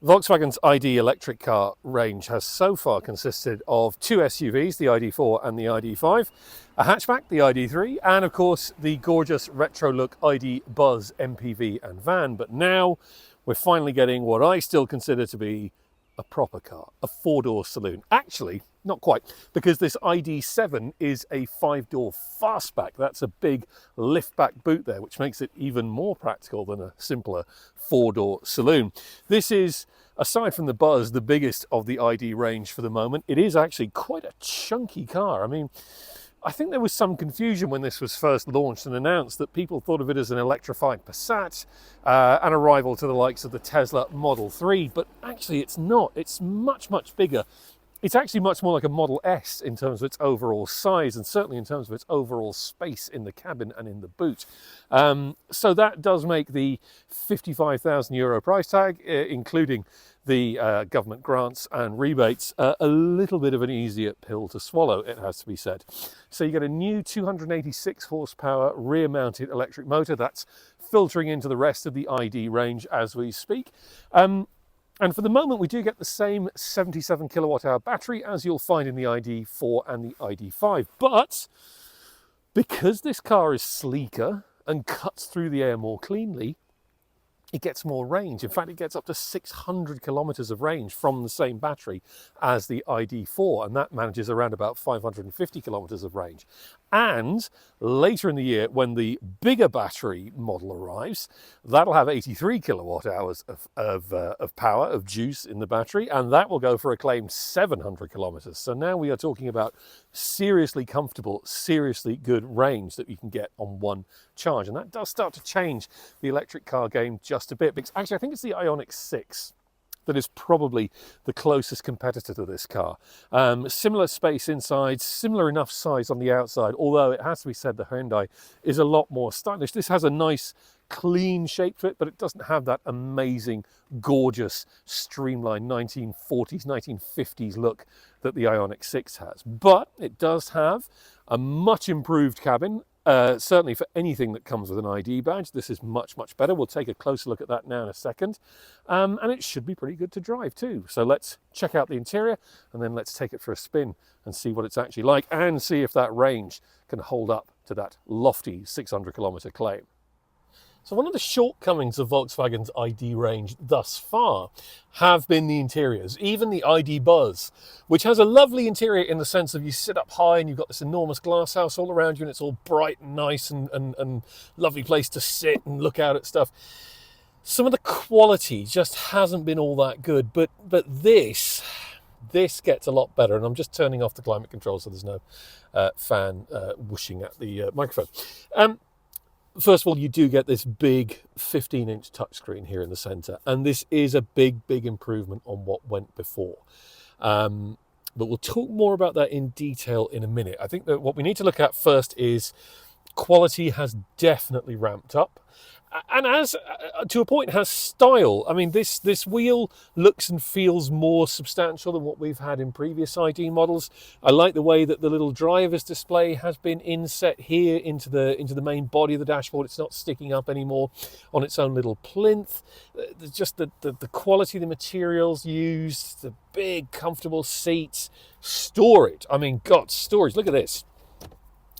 Volkswagen's ID electric car range has so far consisted of two SUVs, the ID.4 and the ID.5, a hatchback, the ID.3, and of course the gorgeous retro look ID Buzz MPV and van. But now we're finally getting what I still consider to be a proper car, a four-door saloon. Actually, not quite, because this ID.7 is a five-door fastback. That's a big lift-back boot there, which makes it even more practical than a simpler four-door saloon. This is, aside from the Buzz, the biggest of the ID range for the moment. It is actually quite a chunky car. I mean, I think there was some confusion when this was first launched and announced that people thought of it as an electrified Passat, and a rival to the likes of the Tesla Model 3, but actually it's not. It's much, much bigger. It's actually much more like a Model S in terms of its overall size, and certainly in terms of its overall space in the cabin and in the boot. So that does make the €55,000 price tag, including the government grants and rebates, a little bit of an easier pill to swallow, it has to be said. So you get a new 286 horsepower rear-mounted electric motor that's filtering into the rest of the ID range as we speak. And for the moment, we do get the same 77 kilowatt hour battery as you'll find in the ID.4 and the ID.5. But because this car is sleeker and cuts through the air more cleanly, it gets more range. In fact, it gets up to 600 kilometers of range from the same battery as the ID.4, and that manages around about 550 kilometers of range. And later in the year, when the bigger battery model arrives, that'll have 83 kilowatt hours of power, of juice in the battery, and that will go for a claimed 700 kilometers. So now we are talking about seriously comfortable, seriously good range that you can get on one charge. And that does start to change the electric car game just a bit, because actually I think it's the Ioniq 6 that is probably the closest competitor to this car. Similar space inside, similar enough size on the outside, although it has to be said the Hyundai is a lot more stylish. This has a nice clean shape to it, but it doesn't have that amazing, gorgeous, streamlined 1940s, 1950s look that the Ioniq 6 has. But it does have a much improved cabin. Certainly for anything that comes with an ID badge, this is much, much better. We'll take a closer look at that now in a second. And it should be pretty good to drive too. So let's check out the interior and then let's take it for a spin and see what it's actually like and see if that range can hold up to that lofty 600 kilometer claim. So one of the shortcomings of Volkswagen's ID range thus far have been the interiors, even the ID Buzz, which has a lovely interior in the sense of you sit up high and you've got this enormous glass house all around you and it's all bright and nice and lovely place to sit and look out at stuff. Some of the quality just hasn't been all that good, but this gets a lot better. And I'm just turning off the climate control so there's no fan whooshing at the microphone. First of all, you do get this big 15-inch touchscreen here in the centre, and this is a big, big improvement on what went before. But we'll talk more about that in detail in a minute. I think that what we need to look at first is quality has definitely ramped up. And as to a point has style. I mean, this wheel looks and feels more substantial than what we've had in previous ID models. I like the way that the little driver's display has been inset here into the main body of the dashboard. It's not sticking up anymore on its own little plinth. Just the quality of the materials used, the big comfortable seats, storage. I mean, God, storage. Look at this.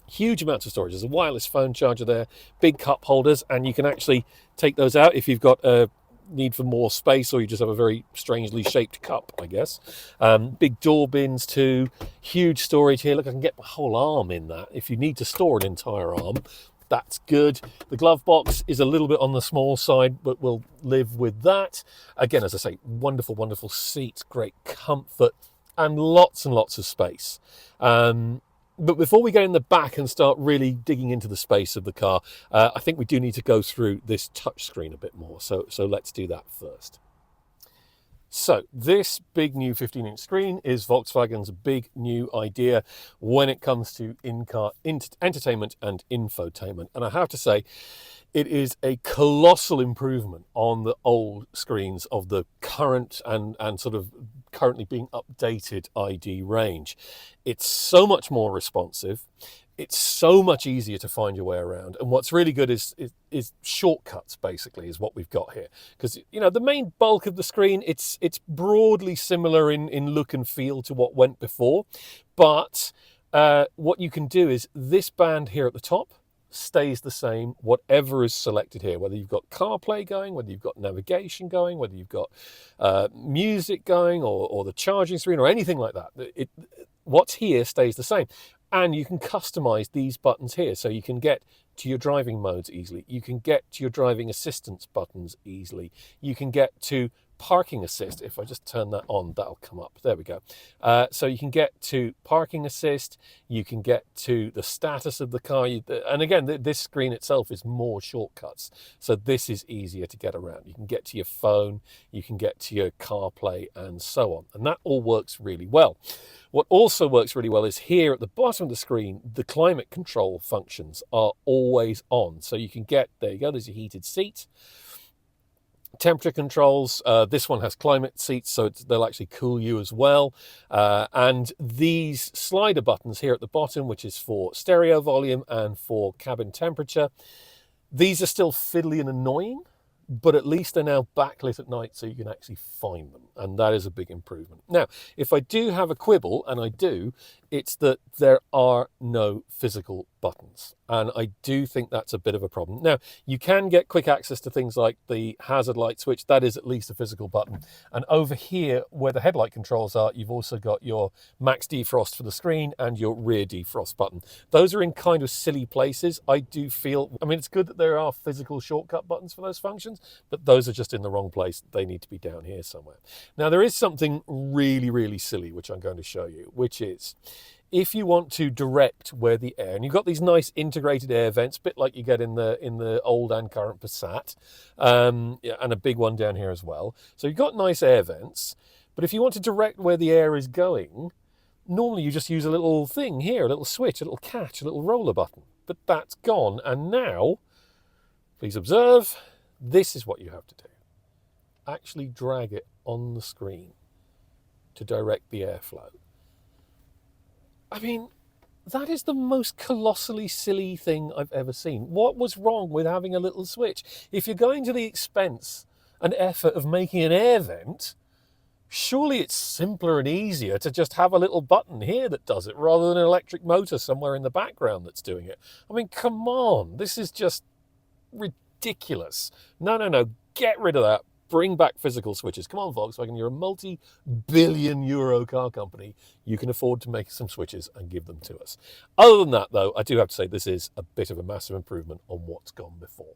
Huge amounts of storage. There's a wireless phone charger there, big cup holders, and you can actually take those out if you've got a need for more space or you just have a very strangely shaped cup, I guess. Big door bins too, huge storage here. Look, I can get my whole arm in that. If you need to store an entire arm, that's good. The glove box is a little bit on the small side, but we'll live with that. Again, as I say, wonderful, wonderful seats, great comfort, and lots of space. But before we get in the back and start really digging into the space of the car, I think we do need to go through this touchscreen a bit more. So let's do that first. So this big new 15-inch screen is Volkswagen's big new idea when it comes to in-car entertainment and infotainment. And I have to say, it is a colossal improvement on the old screens of the current and sort of currently being updated ID range. It's so much more responsive. It's so much easier to find your way around. And what's really good is shortcuts, basically, is what we've got here. Because, the main bulk of the screen, it's broadly similar in look and feel to what went before. But what you can do is this band here at the top stays the same, whatever is selected here, whether you've got CarPlay going, whether you've got navigation going, whether you've got music going, or the charging screen, or anything like that. What's here stays the same. And you can customize these buttons here. So you can get to your driving modes easily. You can get to your driving assistance buttons easily. You can get to parking assist. If I just turn that on, that'll come up. There we go. So you can get to parking assist. You can get to the status of the car. And again, this screen itself is more shortcuts. So this is easier to get around. You can get to your phone. You can get to your CarPlay and so on. And that all works really well. What also works really well is here at the bottom of the screen, the climate control functions are always on. So you can get, there you go, there's your heated seat. Temperature controls, this one has climate seats, so they'll actually cool you as well. And these slider buttons here at the bottom, which is for stereo volume and for cabin temperature, these are still fiddly and annoying, but at least they're now backlit at night so you can actually find them. And that is a big improvement. Now, if I do have a quibble, and I do, it's that there are no physical buttons. And I do think that's a bit of a problem. Now, you can get quick access to things like the hazard light switch. That is at least a physical button. And over here, where the headlight controls are, you've also got your max defrost for the screen and your rear defrost button. Those are in kind of silly places. I do feel, I mean, it's good that there are physical shortcut buttons for those functions, but those are just in the wrong place. They need to be down here somewhere. Now, there is something really, really silly, which I'm going to show you, which is, if you want to direct where the air, and you've got these nice integrated air vents, a bit like you get in the old and current Passat, and a big one down here as well. So you've got nice air vents, but if you want to direct where the air is going, normally you just use a little thing here, a little switch, a little catch, a little roller button. But that's gone, and now, please observe, this is what you have to do. Actually drag it on the screen to direct the airflow. I mean, that is the most colossally silly thing I've ever seen. What was wrong with having a little switch? If you're going to the expense and effort of making an air vent, surely it's simpler and easier to just have a little button here that does it rather than an electric motor somewhere in the background that's doing it. I mean, come on, this is just ridiculous. No, get rid of that. Bring back physical switches. Come on, Volkswagen, you're a multi-billion euro car company. You can afford to make some switches and give them to us. Other than that, though, I do have to say this is a bit of a massive improvement on what's gone before.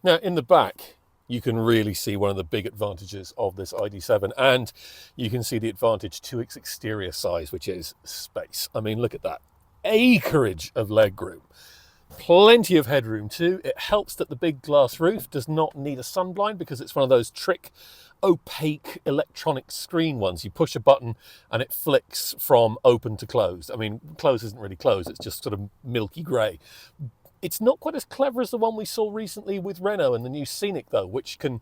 Now, in the back, you can really see one of the big advantages of this ID.7, and you can see the advantage to its exterior size, which is space. I mean, look at that. Acreage of legroom. Plenty of headroom too. It helps that the big glass roof does not need a sunblind because it's one of those trick opaque electronic screen ones. You push a button and it flicks from open to closed. I mean, closed isn't really closed, it's just sort of milky grey. It's not quite as clever as the one we saw recently with Renault and the new Scenic though, which can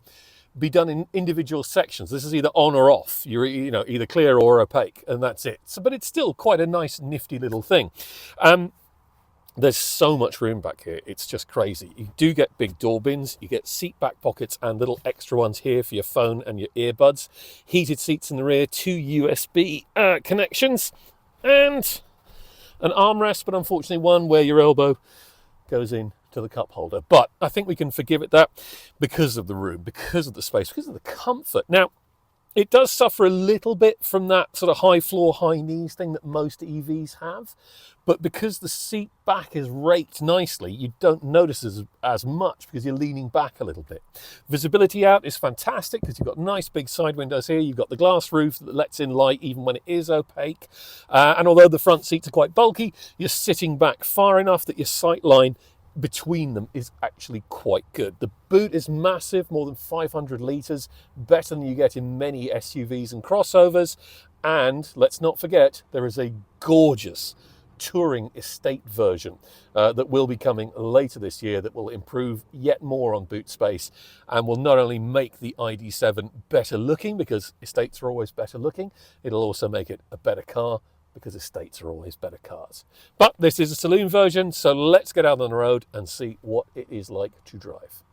be done in individual sections. This is either on or off. You're either clear or opaque, and that's it. So, but it's still quite a nice, nifty little thing. There's so much room back here, it's just crazy. You do get big door bins, you get seat back pockets and little extra ones here for your phone and your earbuds, heated seats in the rear, 2 USB connections, and an armrest, but unfortunately one where your elbow goes in to the cup holder. But I think we can forgive it that because of the room, because of the space, because of the comfort. Now, it does suffer a little bit from that sort of high floor, high knees thing that most EVs have. But because the seat back is raked nicely, you don't notice as much because you're leaning back a little bit. Visibility out is fantastic because you've got nice big side windows here. You've got the glass roof that lets in light even when it is opaque. And although the front seats are quite bulky, you're sitting back far enough that your sight line between them is actually quite good. The boot is massive, more than 500 litres, better than you get in many SUVs and crossovers. And let's not forget, there is a gorgeous touring estate version that will be coming later this year that will improve yet more on boot space and will not only make the ID.7 better looking, because estates are always better looking, it'll also make it a better car, because estates are always better cars. But this is a saloon version, so let's get out on the road and see what it is like to drive.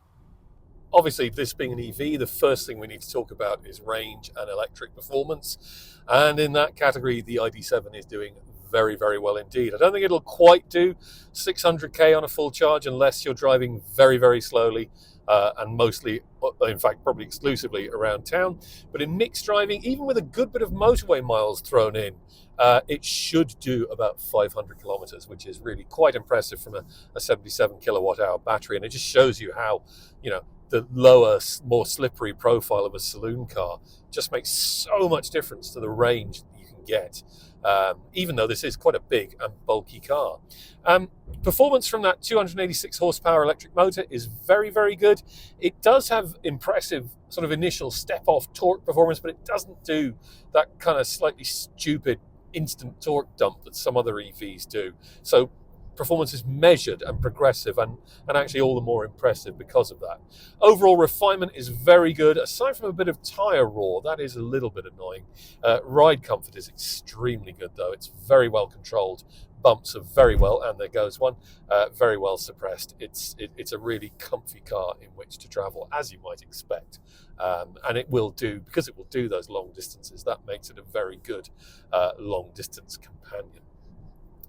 Obviously, this being an EV, the first thing we need to talk about is range and electric performance. And in that category, the ID.7 is doing very, very well indeed. I don't think it'll quite do 600k on a full charge unless you're driving very, very slowly and mostly, in fact, probably exclusively around town. But in mixed driving, even with a good bit of motorway miles thrown in, it should do about 500 kilometers, which is really quite impressive from a 77 kilowatt hour battery. And it just shows you how, the lower, more slippery profile of a saloon car just makes so much difference to the range that you can get, even though this is quite a big and bulky car. Performance from that 286 horsepower electric motor is very, very good. It does have impressive sort of initial step-off torque performance, but it doesn't do that kind of slightly stupid instant torque dump that some other EVs do. So performance is measured and progressive and actually all the more impressive because of that. Overall refinement is very good, aside from a bit of tyre roar. That is a little bit annoying. Ride comfort is extremely good though. It's very well controlled. Bumps are very well, and there goes one, very well suppressed. It's a really comfy car in which to travel, as you might expect. And it will do, because it will do those long distances, that makes it a very good long distance companion.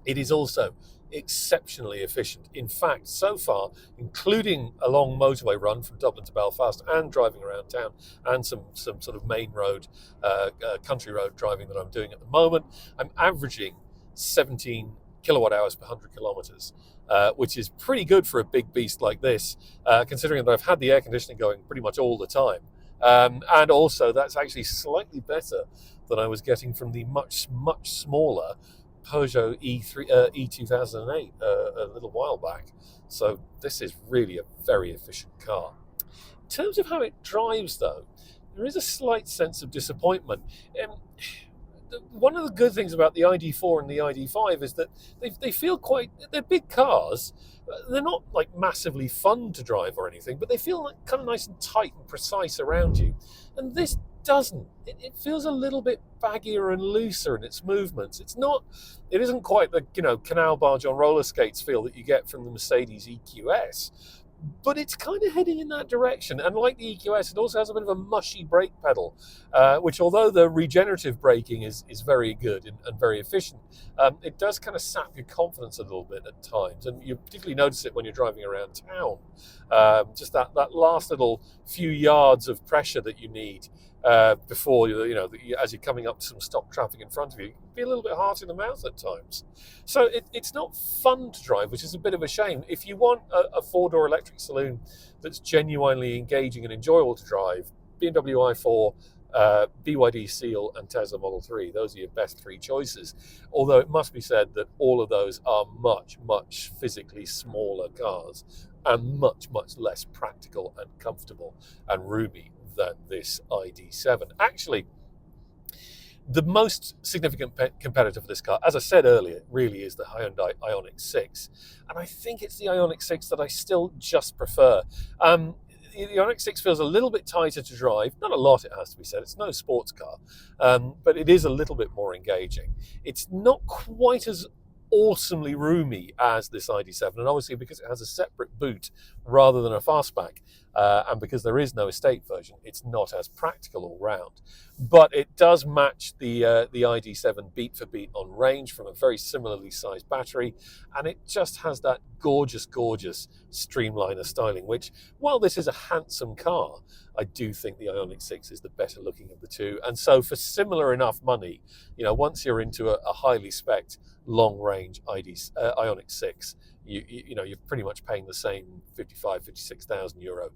It is also exceptionally efficient. In fact, so far, including a long motorway run from Dublin to Belfast and driving around town and some sort of main road, country road driving that I'm doing at the moment, I'm averaging 17 kilowatt hours per 100 kilometers, which is pretty good for a big beast like this, considering that I've had the air conditioning going pretty much all the time. And also that's actually slightly better than I was getting from the much, much smaller Peugeot E2008 a little while back. So this is really a very efficient car. In terms of how it drives though, there is a slight sense of disappointment. One of the good things about the ID.4 and the ID.5 is that they feel they're big cars. They're not like massively fun to drive or anything, but they feel like kind of nice and tight and precise around you. And this doesn't. It feels a little bit baggier and looser in its movements. It isn't quite the canal barge on roller skates feel that you get from the Mercedes EQS, but it's kind of heading in that direction. And like the EQS, it also has a bit of a mushy brake pedal, which although the regenerative braking is very good and very efficient, it does kind of sap your confidence a little bit at times. And you particularly notice it when you're driving around town. Just that last little few yards of pressure that you need before as you're coming up to some stopped traffic in front of you, it can be a little bit hard in the mouth at times. So it's not fun to drive, which is a bit of a shame. If you want a four-door electric saloon that's genuinely engaging and enjoyable to drive, BMW i4, BYD Seal and Tesla Model 3, those are your best three choices. Although it must be said that all of those are much, much physically smaller cars and much, much less practical and comfortable and roomy than this ID.7. Actually, the most significant competitor for this car, as I said earlier, really is the Hyundai Ioniq 6. And I think it's the Ioniq 6 that I still just prefer. The Ioniq 6 feels a little bit tighter to drive. Not a lot, it has to be said. It's no sports car, but it is a little bit more engaging. It's not quite as awesomely roomy as this ID.7, and obviously because it has a separate boot rather than a fastback, and because there is no estate version, it's not as practical all round. But it does match the ID.7 beat for beat on range from a very similarly sized battery, and it just has that gorgeous, gorgeous Streamliner styling, which, while this is a handsome car, I do think the Ioniq 6 is the better looking of the two. And so for similar enough money, once you're into a highly spec'd long range Ioniq 6, you're pretty much paying the same 56,000 euro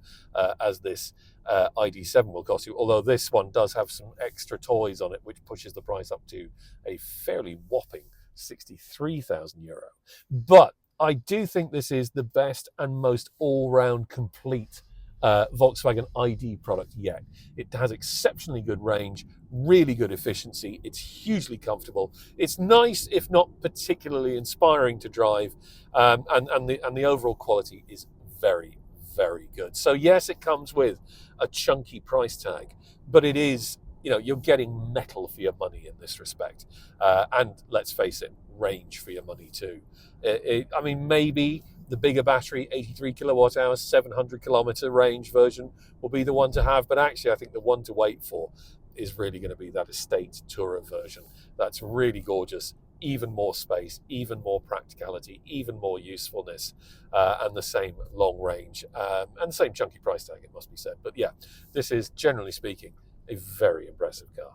as this ID.7 will cost you, although this one does have some extra toys on it, which pushes the price up to a fairly whopping 63,000 euro. But I do think this is the best and most all-round complete Volkswagen ID product yet. It has exceptionally good range, really good efficiency. It's hugely comfortable. It's nice, if not particularly inspiring to drive, and the overall quality is very, very good. So yes, it comes with a chunky price tag, but it is you know, you're getting metal for your money in this respect. And let's face it, range for your money too. I mean, maybe the bigger battery, 83 kilowatt hours, 700 kilometer range version will be the one to have. But actually, I think the one to wait for is really going to be that estate tourer version. That's really gorgeous, even more space, even more practicality, even more usefulness, and the same long range, and the same chunky price tag, it must be said. But yeah, this is, generally speaking, a very impressive car.